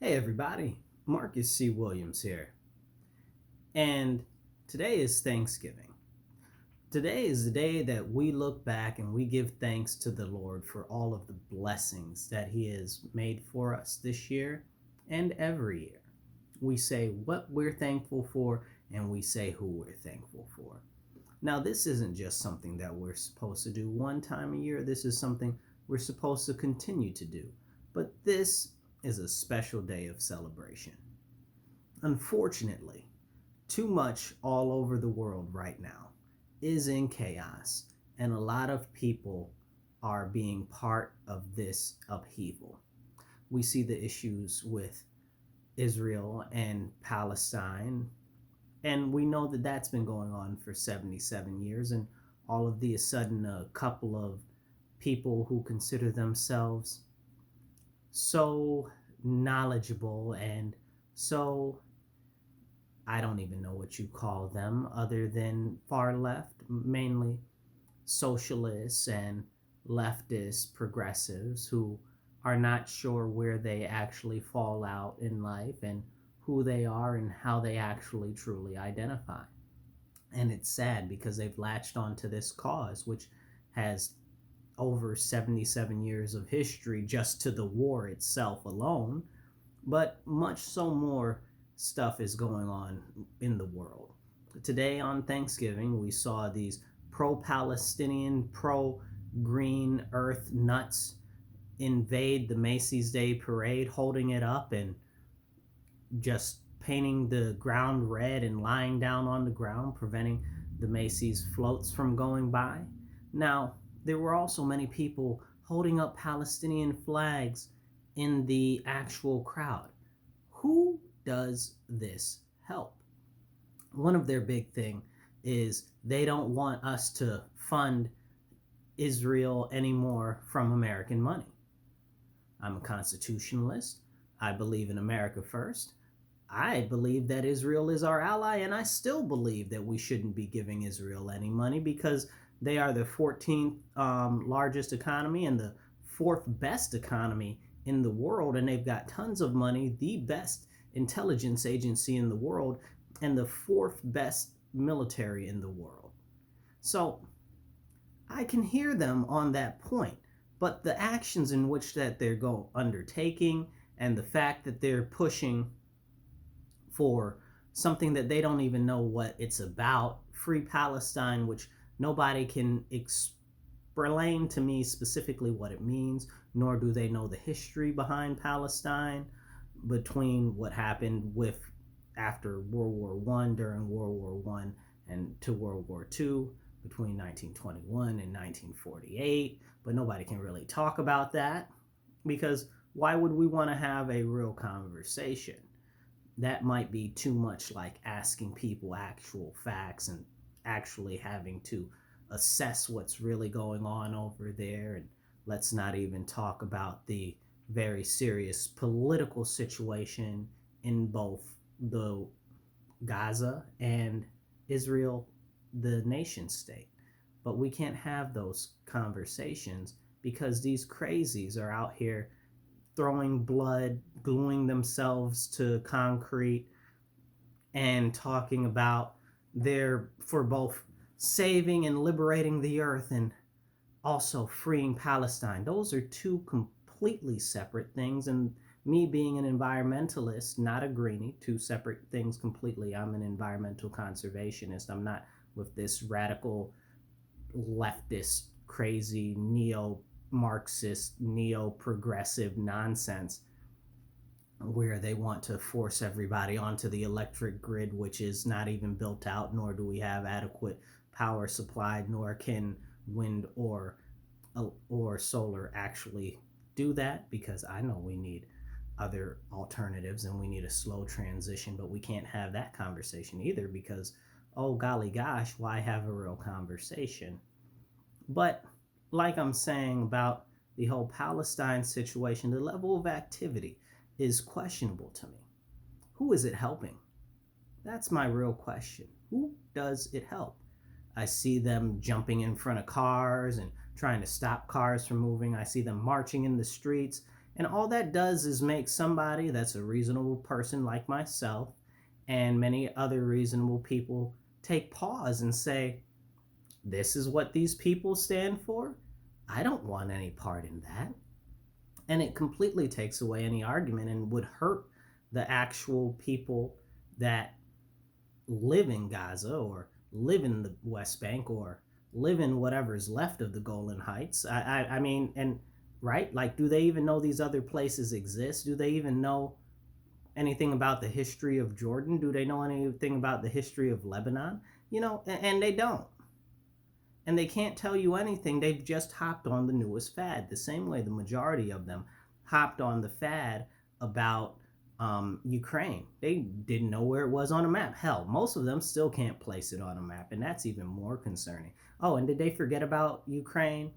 Hey everybody, Marcus C. Williams here. And today is Thanksgiving. Today is the day that we look back and we give thanks to the Lord for all of the blessings that He has made for us this year and every year. We say what we're thankful for and we say who we're thankful for. Now, this isn't just something that we're supposed to do one time a year, this is something we're supposed to continue to do. But this is a special day of celebration. Unfortunately, too much all over the world right now is in chaos, and a lot of people are being part of this upheaval. We see the issues with Israel and Palestine, and we know that that's been going on for 77 years, and all of the sudden, a couple of people who consider themselves so knowledgeable and so I don't even know what you call them other than far left, mainly socialists and leftist progressives who are not sure where they actually fall out in life and who they are and how they actually truly identify. And it's sad because they've latched onto this cause, which has over 77 years of history just to the war itself alone, but much so more stuff is going on in the world. Today on Thanksgiving, we saw these pro Palestinian, pro green earth nuts invade the Macy's Day Parade, holding it up and just painting the ground red and lying down on the ground, preventing the Macy's floats from going by. Now, there were also many people holding up Palestinian flags in the actual crowd. Who does this help? One of their big thing is they don't want us to fund Israel anymore from American money. I'm a constitutionalist. I believe in America first. I believe that Israel is our ally, and I still believe that we shouldn't be giving Israel any money because they are the 14th largest economy and the fourth best economy in the world, and they've got tons of money, the best intelligence agency in the world, and the fourth best military in the world. So I can hear them on that point, but the actions in which that they're undertaking and the fact that they're pushing for something that they don't even know what it's about, Free Palestine, which nobody can explain to me specifically what it means, nor do they know the history behind Palestine between what happened with after World War One, during World War One, and to World War Two, between 1921 and 1948. But nobody can really talk about that because why would we want to have a real conversation? That might be too much like asking people actual facts and actually having to assess what's really going on over there. And let's not even talk about the very serious political situation in both the Gaza and Israel, the nation state. But we can't have those conversations because these crazies are out here throwing blood, gluing themselves to concrete, and talking about their for both saving and liberating the earth and also freeing Palestine. Those are two completely separate things. And me being an environmentalist, not a greenie, two separate things completely. I'm an environmental conservationist. I'm not with this radical leftist, crazy, neo Marxist, neo progressive nonsense where they want to force everybody onto the electric grid, which is not even built out, nor do we have adequate power supply, nor can wind or solar actually do that, because I know we need other alternatives and we need a slow transition, but we can't have that conversation either because, oh golly gosh, why have a real conversation? But like I'm saying about the whole Palestine situation, the level of activity is questionable to me. Who is it helping? That's my real question. Who does it help? I see them jumping in front of cars and trying to stop cars from moving. I see them marching in the streets. And all that does is make somebody that's a reasonable person like myself and many other reasonable people take pause and say, this is what these people stand for? I don't want any part in that. And it completely takes away any argument and would hurt the actual people that live in Gaza or live in the West Bank or live in whatever's left of the Golan Heights. I mean, and right? Like, do they even know these other places exist? Do they even know anything about the history of Jordan? Do they know anything about the history of Lebanon? And they don't. And they can't tell you anything. They've just hopped on the newest fad, the same way the majority of them hopped on the fad about Ukraine. They didn't know where it was on a map. Hell, most of them still can't place it on a map, and that's even more concerning. Oh, and did they forget about Ukraine?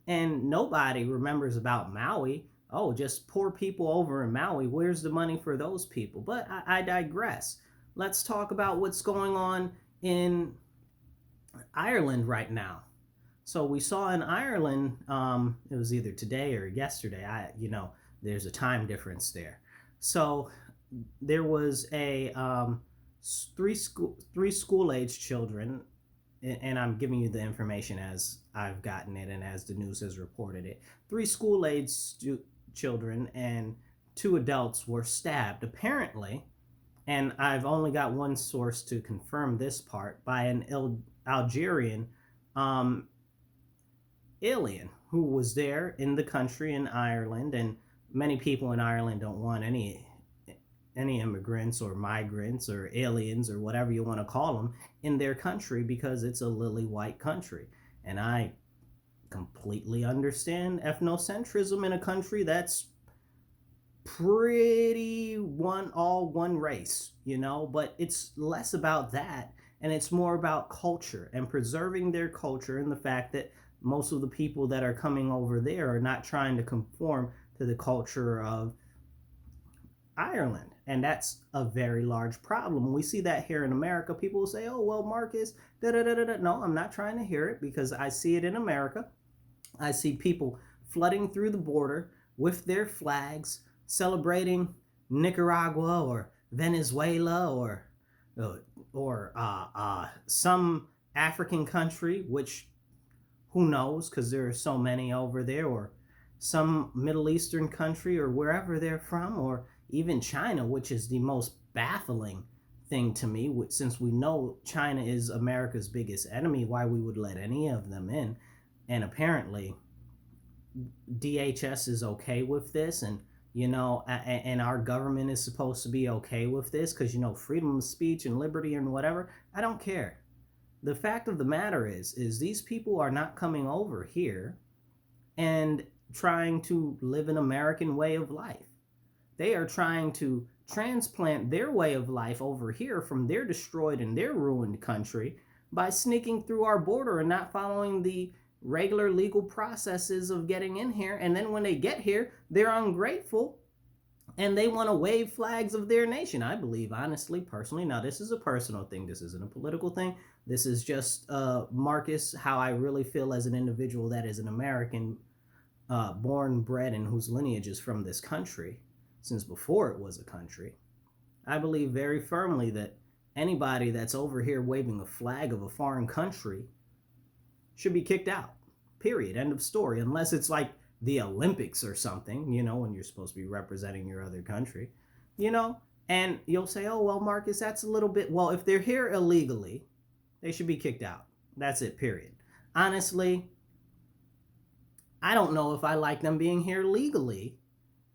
And nobody remembers about Maui. Oh, just poor people over in Maui. Where's the money for those people? But I digress. Let's talk about what's going on in Ireland right now. So we saw in Ireland, it was either today or yesterday. There's a time difference there. So there was a three school age children, and I'm giving you the information as I've gotten it and as the news has reported it. Three school age children and two adults were stabbed, apparently, and I've only got one source to confirm this part, by an Algerian alien who was there in the country in Ireland. And many people in Ireland don't want any immigrants or migrants or aliens or whatever you want to call them in their country because it's a lily white country. And I completely understand ethnocentrism in a country that's pretty one race, but it's less about that and it's more about culture and preserving their culture, and the fact that most of the people that are coming over there are not trying to conform to the culture of Ireland. And that's a very large problem. We see that here in America. People will say, oh, well, Marcus, da da da da. No, I'm not trying to hear it because I see it in America. I see people flooding through the border with their flags, celebrating Nicaragua or Venezuela or some African country, which who knows, because there are so many over there, or some Middle Eastern country or wherever they're from, or even China, which is the most baffling thing to me, since we know China is America's biggest enemy, why we would let any of them in. And apparently DHS is okay with this, and and our government is supposed to be okay with this because freedom of speech and liberty and whatever. I don't care. The fact of the matter is these people are not coming over here and trying to live an American way of life. They are trying to transplant their way of life over here from their destroyed and their ruined country by sneaking through our border and not following the regular legal processes of getting in here. And then when they get here, they're ungrateful and they want to wave flags of their nation. I believe, honestly, personally, now this is a personal thing. This isn't a political thing. This is just, Marcus, how I really feel as an individual that is an American, born, bred, and whose lineage is from this country since before it was a country. I believe very firmly that anybody that's over here waving a flag of a foreign country should be kicked out. Period. End of story. Unless it's like the Olympics or something, when you're supposed to be representing your other country, and you'll say, oh, well, Marcus, that's a little bit, well, if they're here illegally, they should be kicked out. That's it, period. Honestly, I don't know if I like them being here legally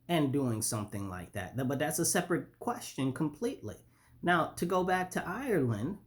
and doing something like that, but that's a separate question completely. Now, to go back to Ireland,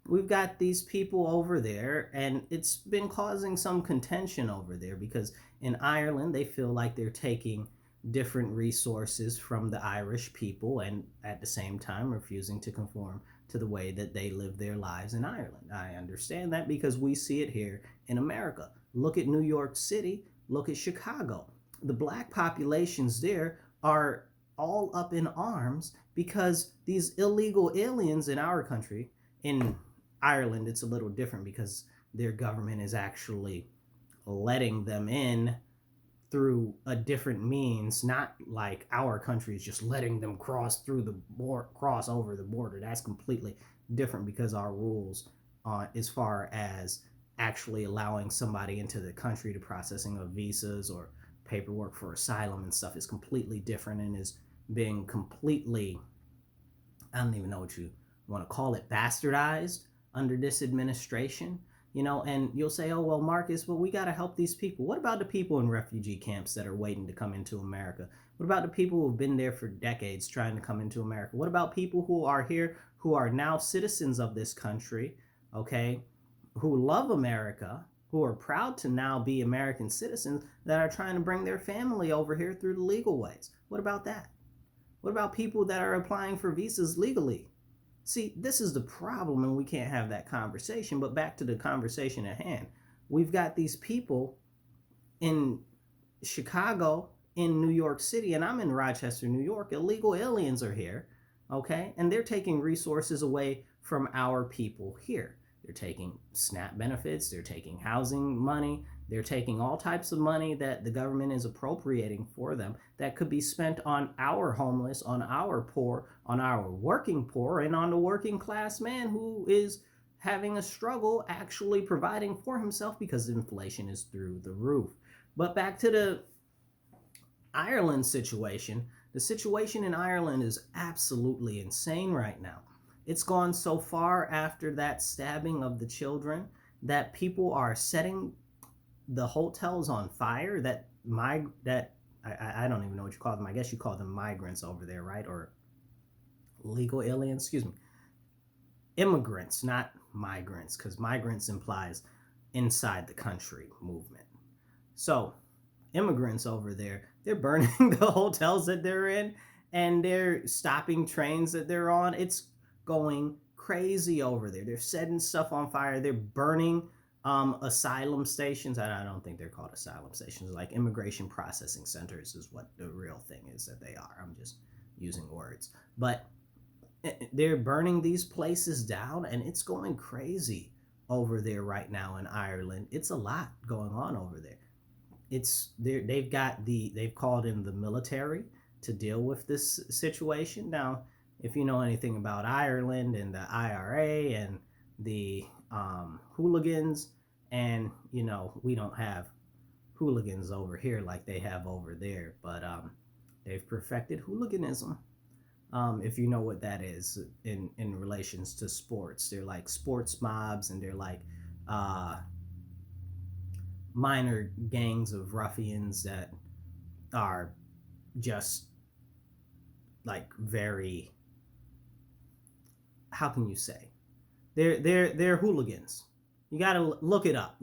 we've got these people over there, and it's been causing some contention over there because in Ireland, they feel like they're taking different resources from the Irish people and at the same time refusing to conform to the way that they live their lives in Ireland. I understand that because we see it here in America. Look at New York City, look at Chicago. The black populations there are all up in arms because these illegal aliens in our country, in Ireland, it's a little different because their government is actually letting them in through a different means, not like our country is just letting them cross through the cross over the border. That's completely different because our rules, as far as actually allowing somebody into the country to processing of visas or paperwork for asylum and stuff, is completely different and is being completely, I don't even know what you want to call it, bastardized under this administration. And you'll say, oh, well, Marcus, well, we got to help these people. What about the people in refugee camps that are waiting to come into America? What about the people who have been there for decades trying to come into America? What about people who are here, who are now citizens of this country, okay, who love America, who are proud to now be American citizens, that are trying to bring their family over here through the legal ways? What about that? What about people that are applying for visas legally? See, this is the problem, and we can't have that conversation. But back to the conversation at hand. We've got these people in Chicago, in New York City, and I'm in Rochester, New York. Illegal aliens are here, okay? And they're taking resources away from our people here. They're taking SNAP benefits, they're taking housing money, they're taking all types of money that the government is appropriating for them that could be spent on our homeless, on our poor, on our working poor, and on the working class man who is having a struggle actually providing for himself because inflation is through the roof. But back to the Ireland situation. The situation in Ireland is absolutely insane right now. It's gone so far after that stabbing of the children that people are setting the hotels on fire. I don't even know what you call them. I guess you call them migrants over there, right? Or legal aliens. Excuse me. Immigrants, not migrants, because migrants implies inside the country movement. So immigrants over there, they're burning the hotels that they're in, and they're stopping trains that they're on. It's going crazy over there. They're setting stuff on fire. They're burning asylum stations. I don't think they're called asylum stations. Like immigration processing centers is what the real thing is that they are. I'm just using words. But they're burning these places down, and it's going crazy over there right now in Ireland. It's a lot going on over there. They've called in the military to deal with this situation. Now, if you know anything about Ireland and the IRA and the hooligans, and we don't have hooligans over here like they have over there, but they've perfected hooliganism. If you know what that is in relations to sports, they're like sports mobs, and they're like minor gangs of ruffians that are just like very, how can you say, they're hooligans. You gotta look it up.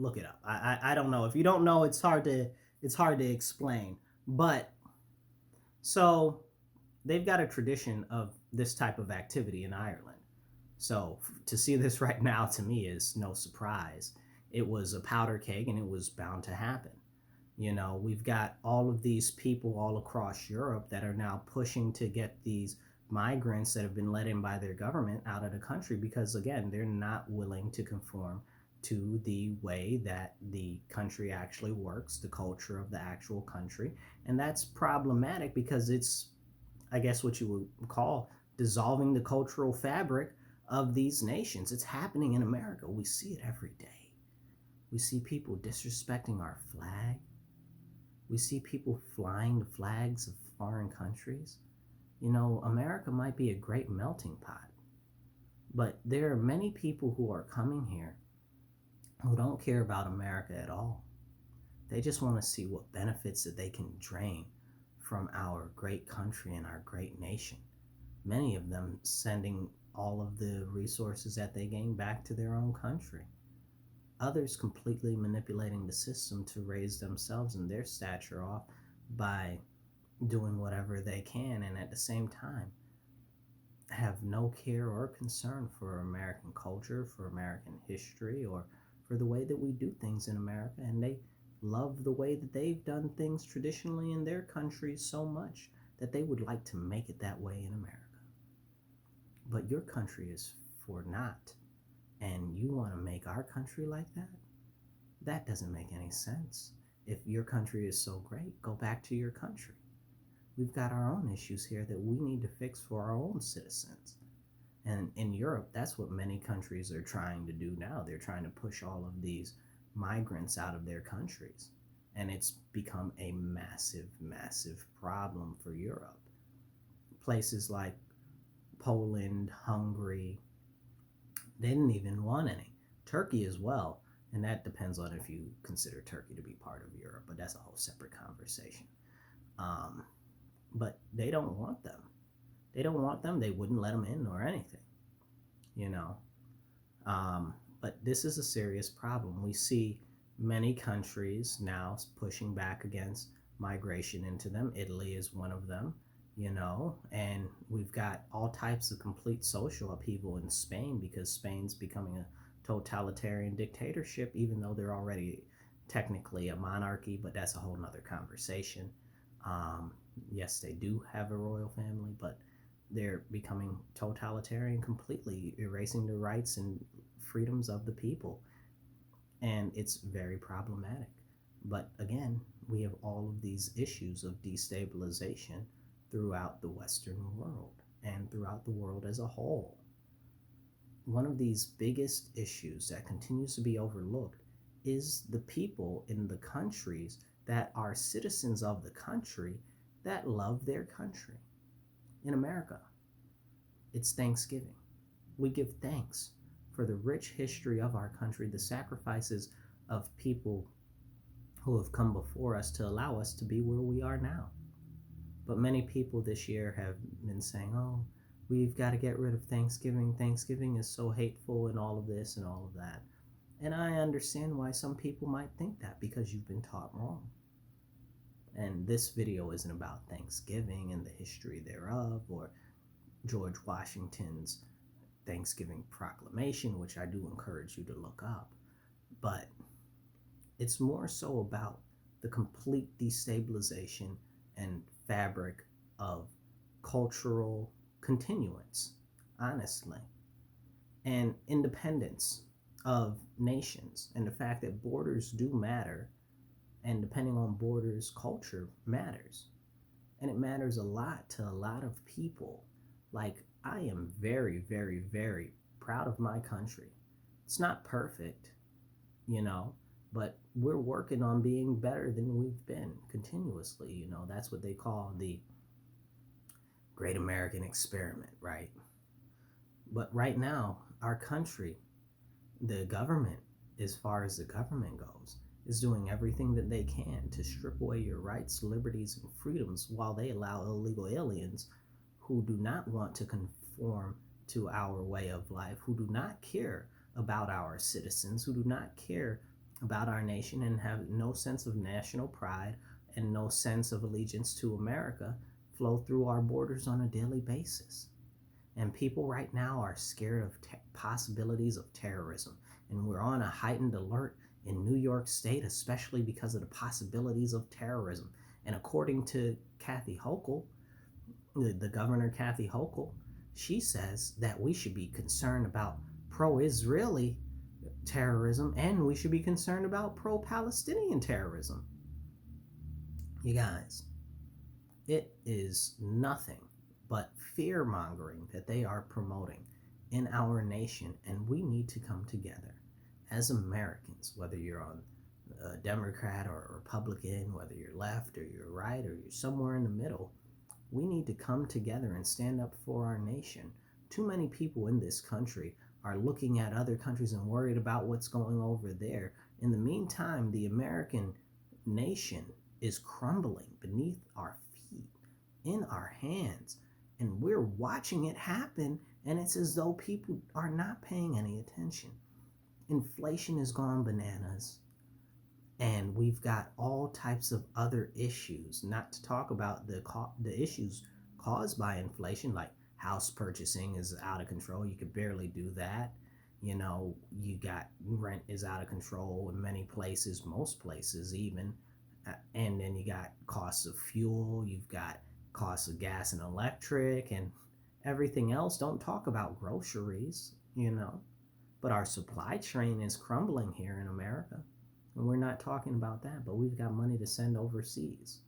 I don't know. If you don't know, it's hard to explain. But so they've got a tradition of this type of activity in Ireland. So to see this right now, to me, is no surprise. It was a powder keg, and it was bound to happen. We've got all of these people all across Europe that are now pushing to get these migrants that have been let in by their government out of the country because, again, they're not willing to conform to the way that the country actually works, the culture of the actual country. And that's problematic because it's, I guess, what you would call dissolving the cultural fabric of these nations. It's happening in America. We see it every day. We see people disrespecting our flag. We see people flying the flags of foreign countries. America might be a great melting pot, but there are many people who are coming here who don't care about America at all. They just want to see what benefits that they can drain from our great country and our great nation. Many of them sending all of the resources that they gain back to their own country. Others completely manipulating the system to raise themselves and their stature off by doing whatever they can, and at the same time have no care or concern for American culture, for American history, or for the way that we do things in America. And they love the way that they've done things traditionally in their country so much that they would like to make it that way in America. But your country is for naught, and you want to make our country like that? That doesn't make any sense. If your country is so great, go back to your country. We've got our own issues here that we need to fix for our own citizens. And in Europe, that's what many countries are trying to do now. They're trying to push all of these migrants out of their countries. And it's become a massive, massive problem for Europe. Places like Poland, Hungary, they didn't even want any. Turkey as well. And that depends on if you consider Turkey to be part of Europe, but that's a whole separate conversation. Um, but they don't want them. They don't want them. They wouldn't let them in or anything, you know. But this is a serious problem. We see many countries now pushing back against migration into them. Italy is one of them, and we've got all types of complete social upheaval in Spain because Spain's becoming a totalitarian dictatorship, even though they're already technically a monarchy, but that's a whole nother conversation. Um, yes, they do have a royal family, but they're becoming totalitarian, completely erasing the rights and freedoms of the people. And it's very problematic. But again, we have all of these issues of destabilization throughout the Western world and throughout the world as a whole. One of these biggest issues that continues to be overlooked is the people in the countries that are citizens of the country that love their country. In America, it's Thanksgiving. We give thanks for the rich history of our country, the sacrifices of people who have come before us to allow us to be where we are now. But many people this year have been saying, oh, we've got to get rid of Thanksgiving. Thanksgiving is so hateful and all of this and all of that. And I understand why some people might think that because you've been taught wrong. And this video isn't about Thanksgiving and the history thereof or George Washington's Thanksgiving proclamation, which I do encourage you to look up. But it's more so about the complete destabilization and fabric of cultural continuance, honestly, and independence of nations, and the fact that borders do matter, and depending on borders, culture matters. And it matters a lot to a lot of people. Like, I am very, very, very proud of my country. It's not perfect, but we're working on being better than we've been continuously. That's what they call the Great American Experiment, right? But right now, our country, the government, as far as the government goes, is doing everything that they can to strip away your rights, liberties, and freedoms while they allow illegal aliens who do not want to conform to our way of life, who do not care about our citizens, who do not care about our nation and have no sense of national pride and no sense of allegiance to America, flow through our borders on a daily basis. And people right now are scared of possibilities of terrorism. And we're on a heightened alert in New York State, especially because of the possibilities of terrorism. And according to Kathy Hochul, the governor, Kathy Hochul, she says that we should be concerned about pro-Israeli terrorism and we should be concerned about pro-Palestinian terrorism. You guys, it is nothing but fear-mongering that they are promoting in our nation, and we need to come together as Americans, whether you're on a Democrat or a Republican, whether you're left or you're right or you're somewhere in the middle. We need to come together and stand up for our nation. Too many people in this country are looking at other countries and worried about what's going over there. In the meantime, the American nation is crumbling beneath our feet, in our hands, and we're watching it happen, and it's as though people are not paying any attention. Inflation has gone bananas, and we've got all types of other issues, not to talk about the issues caused by inflation, like house purchasing is out of control. You could barely do that. You got rent is out of control in many places, most places even. And then you got costs of fuel, you've got costs of gas and electric and everything else. Don't talk about groceries, but our supply chain is crumbling here in America. And we're not talking about that, but we've got money to send overseas.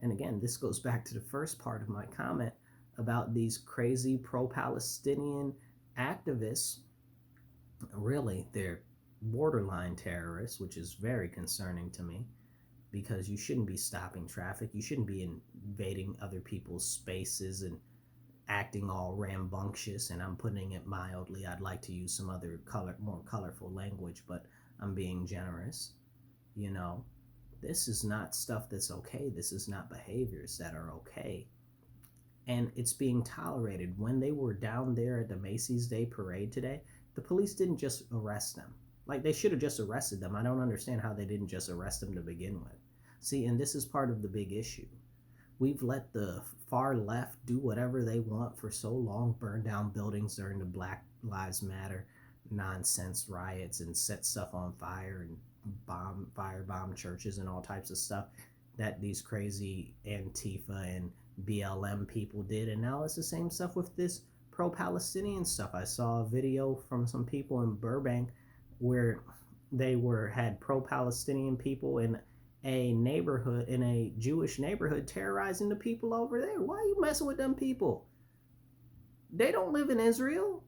And again, this goes back to the first part of my comment about these crazy pro-Palestinian activists. Really, they're borderline terrorists, which is very concerning to me, because you shouldn't be stopping traffic. You shouldn't be invading other people's spaces and acting all rambunctious. And I'm putting it mildly. I'd like to use some other more colorful language, but I'm being generous. You know, this is not stuff that's okay. This is not behaviors that are okay. And it's being tolerated. When they were down there at the Macy's Day Parade today, the police didn't just arrest them. Like, they should have just arrested them. I don't understand how they didn't just arrest them to begin with. See, and this is part of the big issue. We've let the far left do whatever they want for so long, burn down buildings during the Black Lives Matter nonsense riots and set stuff on fire and firebomb churches and all types of stuff that these crazy Antifa and BLM people did. And now it's the same stuff with this pro-Palestinian stuff. I saw a video from some people in Burbank where they had pro-Palestinian people in a neighborhood, in a Jewish neighborhood, terrorizing the people over there. Why are you messing with them people? They don't live in Israel.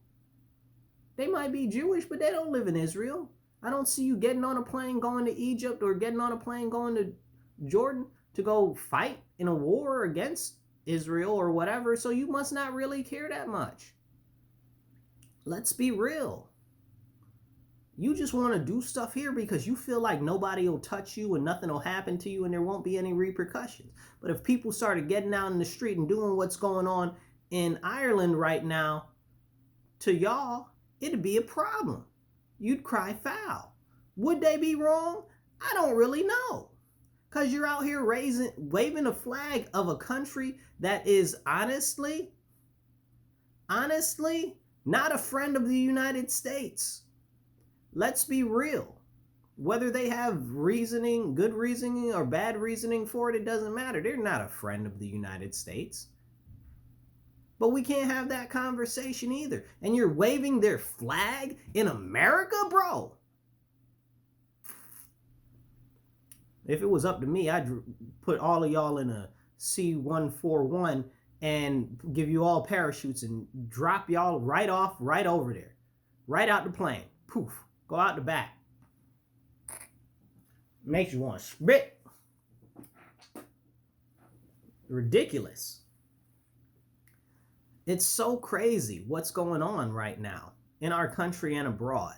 They might be Jewish, but they don't live in Israel. I don't see you getting on a plane going to Egypt or getting on a plane going to Jordan to go fight in a war against Israel or whatever, so you must not really care that much. Let's be real. You just want to do stuff here because you feel like nobody will touch you and nothing will happen to you and there won't be any repercussions. But if people started getting out in the street and doing what's going on in Ireland right now to y'all, it'd be a problem. You'd cry foul. Would they be wrong? I don't really know. Because you're out here waving a flag of a country that is honestly, not a friend of the United States. Let's be real. Whether they have reasoning, good reasoning or bad reasoning for it, it doesn't matter. They're not a friend of the United States. But we can't have that conversation either. And you're waving their flag in America, bro. If it was up to me, I'd put all of y'all in a C-141 and give you all parachutes and drop y'all right over there. Right out the plane. Poof. Go out the back. Makes you want to spit. Ridiculous. It's so crazy what's going on right now in our country and abroad,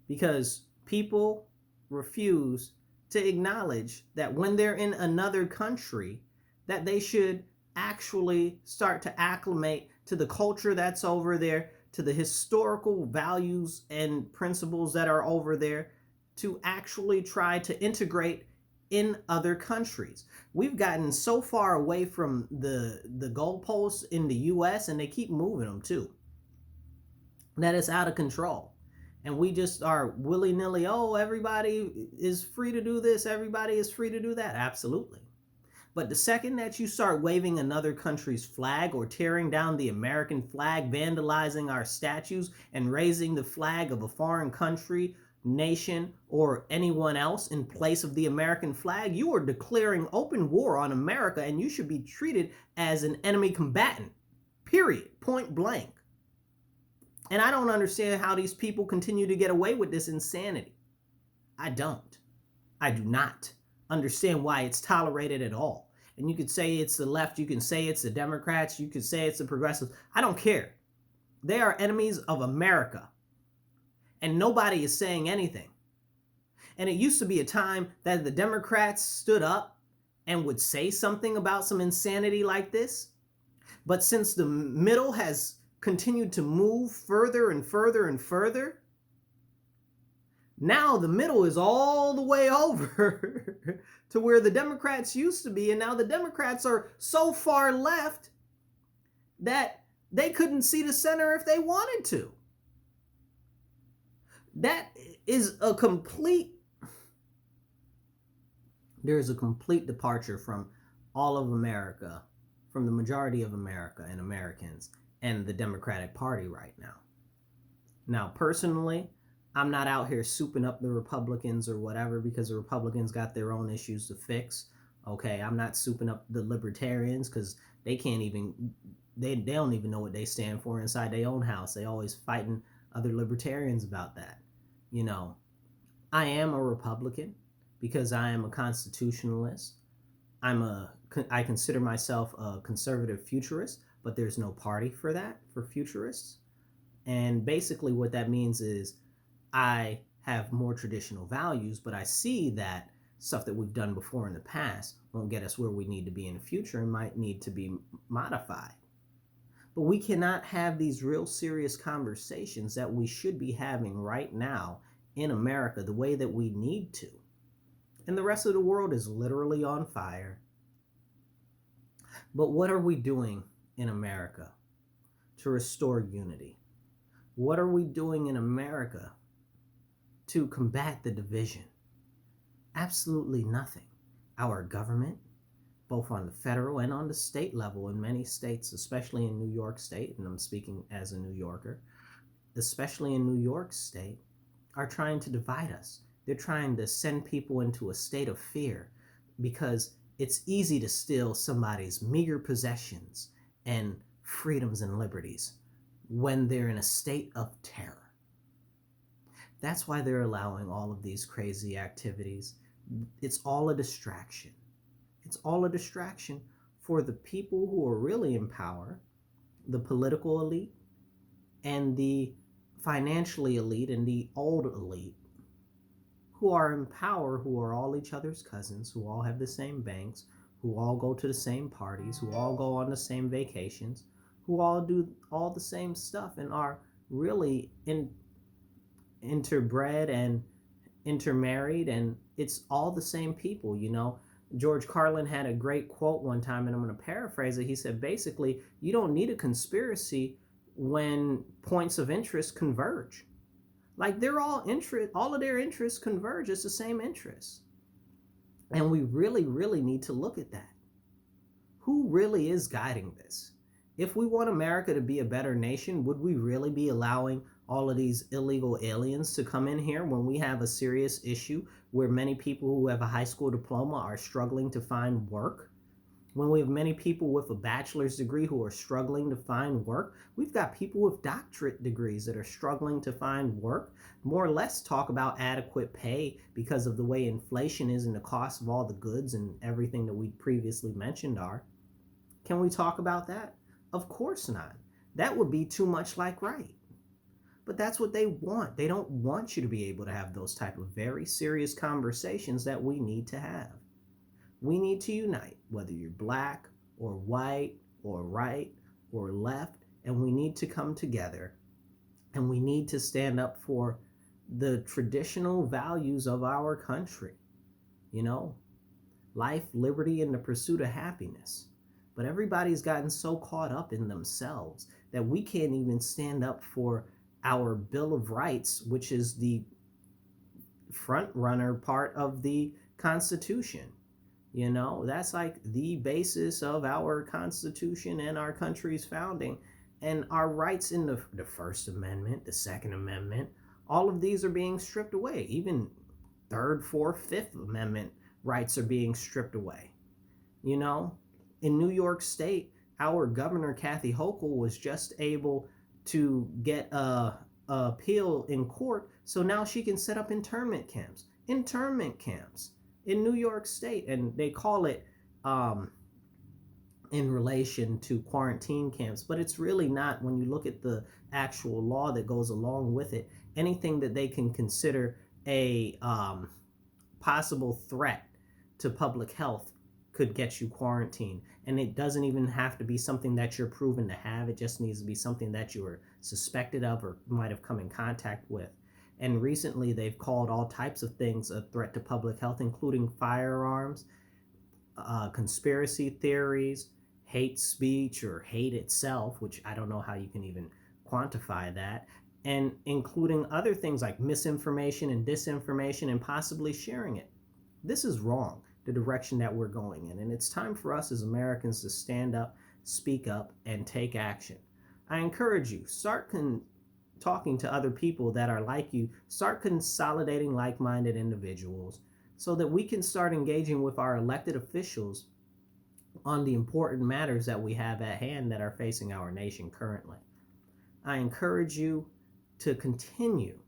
because people refuse to acknowledge that when they're in another country, that they should actually start to acclimate to the culture that's over there, to the historical values and principles that are over there, to actually try to integrate in other countries. We've gotten so far away from the goalposts in the US, and they keep moving them too, that it's out of control. And we just are willy-nilly, oh, everybody is free to do this, everybody is free to do that. Absolutely. But the second that you start waving another country's flag or tearing down the American flag, vandalizing our statues, and raising the flag of a foreign country, nation, or anyone else in place of the American flag, you are declaring open war on America, and you should be treated as an enemy combatant. Period. Point blank. And I don't understand how these people continue to get away with this insanity. I don't. I do not understand why it's tolerated at all. And you could say it's the left, you can say it's the Democrats, you could say it's the progressives. I don't care. They are enemies of America. And nobody is saying anything. And it used to be a time that the Democrats stood up and would say something about some insanity like this. But since the middle has continued to move further and further and further, now the middle is all the way over to where the Democrats used to be. And now the Democrats are so far left that they couldn't see the center if they wanted to. That is a complete, there's a complete departure from all of America, from the majority of America and Americans and the Democratic Party right now. Now, personally, I'm not out here souping up the Republicans or whatever because the Republicans got their own issues to fix. Okay, I'm not souping up the libertarians because they can't even they don't even know what they stand for inside their own house. They always fighting other libertarians about that. You know, I am a Republican because I am a constitutionalist. I consider myself a conservative futurist, but there's no party for that for futurists. And basically what that means is I have more traditional values, but I see that stuff that we've done before in the past won't get us where we need to be in the future and might need to be modified. But we cannot have these real serious conversations that we should be having right now in America the way that we need to. And the rest of the world is literally on fire. But what are we doing in America to restore unity? What are we doing in America to combat the division? Absolutely nothing. Our government, both on the federal and on the state level in many states, especially in New York State, and I'm speaking as a New Yorker, especially in New York State, are trying to divide us. They're trying to send people into a state of fear because it's easy to steal somebody's meager possessions and freedoms and liberties when they're in a state of terror. That's why they're allowing all of these crazy activities. It's all a distraction. It's all a distraction for the people who are really in power, the political elite, and the financially elite, and the old elite, who are in power, who are all each other's cousins, who all have the same banks, who all go to the same parties, who all go on the same vacations, who all do all the same stuff and are really interbred and intermarried, and it's all the same people, you know. George Carlin had a great quote one time, and I'm going to paraphrase it. He said, basically, you don't need a conspiracy when points of interest converge. Like they're all of their interests converge. It's the same interests. And we really, really need to look at that. Who really is guiding this? If we want America to be a better nation, would we really be allowing all of these illegal aliens to come in here when we have a serious issue where many people who have a high school diploma are struggling to find work? When we have many people with a bachelor's degree who are struggling to find work, we've got people with doctorate degrees that are struggling to find work. More or less talk about adequate pay because of the way inflation is and the cost of all the goods and everything that we previously mentioned are. Can we talk about that? Of course not. That would be too much like right. But that's what they want. They don't want you to be able to have those type of very serious conversations that we need to have. We need to unite, whether you're black or white or right or left, and we need to come together and we need to stand up for the traditional values of our country. You know, life, liberty, and the pursuit of happiness. But everybody's gotten so caught up in themselves that we can't even stand up for our Bill of Rights, which is the front runner part of the Constitution. You know, that's like the basis of our Constitution and our country's founding. And our rights in the First Amendment, the Second Amendment, all of these are being stripped away. Even Third, Fourth, Fifth Amendment rights are being stripped away. You know, in New York State, our governor, Kathy Hochul, was just able to get a appeal in court. So now she can set up internment camps. Internment camps in New York State, and they call it in relation to quarantine camps, but it's really not when you look at the actual law that goes along with it. Anything that they can consider a possible threat to public health could get you quarantined. And it doesn't even have to be something that you're proven to have. It just needs to be something that you were suspected of or might have come in contact with. And recently, they've called all types of things a threat to public health, including firearms, conspiracy theories, hate speech or hate itself, which I don't know how you can even quantify that, and including other things like misinformation and disinformation and possibly sharing it. This is wrong, the direction that we're going in. And it's time for us as Americans to stand up, speak up, and take action. I encourage you, start talking to other people that are like you. Start consolidating like-minded individuals so that we can start engaging with our elected officials on the important matters that we have at hand that are facing our nation currently. I encourage you to continue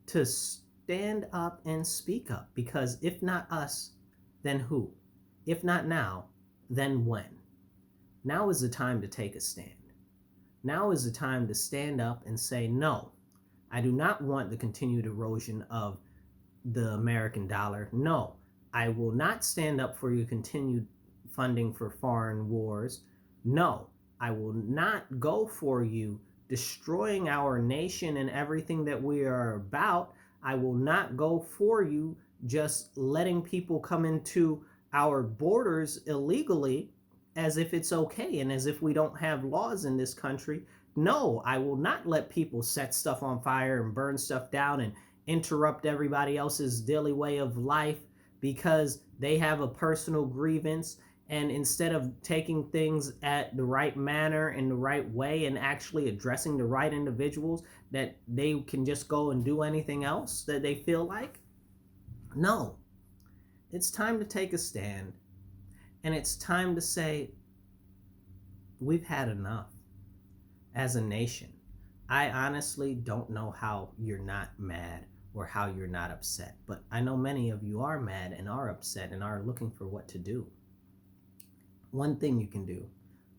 to stand up and speak up, because if not us, then who? If not now, then when? Now is the time to take a stand. Now is the time to stand up and say, no, I do not want the continued erosion of the American dollar. No, I will not stand up for your continued funding for foreign wars. No, I will not go for you destroying our nation and everything that we are about. I will not go for you just letting people come into our borders illegally as if it's okay and as if we don't have laws in this country. No, I will not let people set stuff on fire and burn stuff down and interrupt everybody else's daily way of life because they have a personal grievance. And instead of taking things at the right manner in the right way and actually addressing the right individuals, that they can just go and do anything else that they feel like. No, it's time to take a stand. And it's time to say, we've had enough as a nation. I honestly don't know how you're not mad or how you're not upset, but I know many of you are mad and are upset and are looking for what to do. One thing you can do,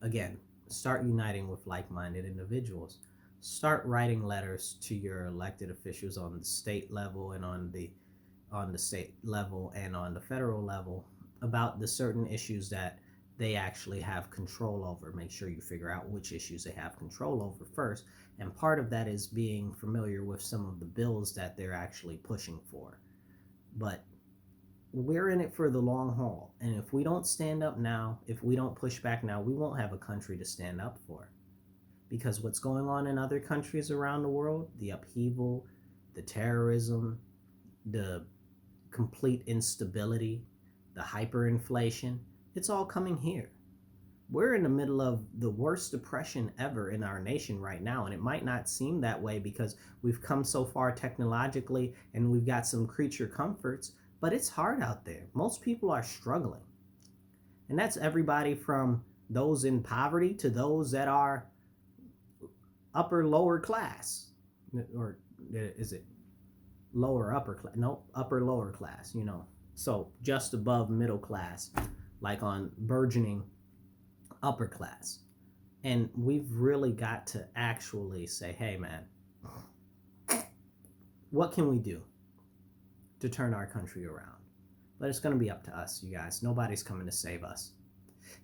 again, start uniting with like-minded individuals. Start writing letters to your elected officials on the state level and on the state level and on the federal level about the certain issues that they actually have control over. Make sure you figure out which issues they have control over first. And part of that is being familiar with some of the bills that they're actually pushing for. But we're in it for the long haul. And if we don't stand up now, if we don't push back now, we won't have a country to stand up for. Because what's going on in other countries around the world, the upheaval, the terrorism, the complete instability, the hyperinflation, it's all coming here. We're in the middle of the worst depression ever in our nation right now, and it might not seem that way because we've come so far technologically and we've got some creature comforts, but it's hard out there. Most people are struggling. And that's everybody from those in poverty to those that are upper lower class. Or is it lower upper class? No, upper lower class, you know. So just above middle class, like on burgeoning upper class. And we've really got to actually say, hey man, what can we do to turn our country around? But it's going to be up to us, you guys. Nobody's coming to save us.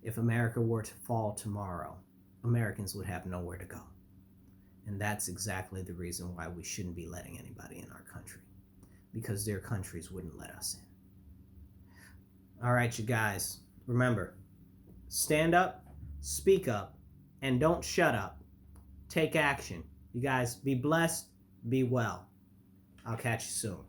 If America were to fall tomorrow, Americans would have nowhere to go. And that's exactly the reason why we shouldn't be letting anybody in our country, because their countries wouldn't let us in. All right, you guys, remember, stand up, speak up, and don't shut up. Take action. You guys be blessed, be well. I'll catch you soon.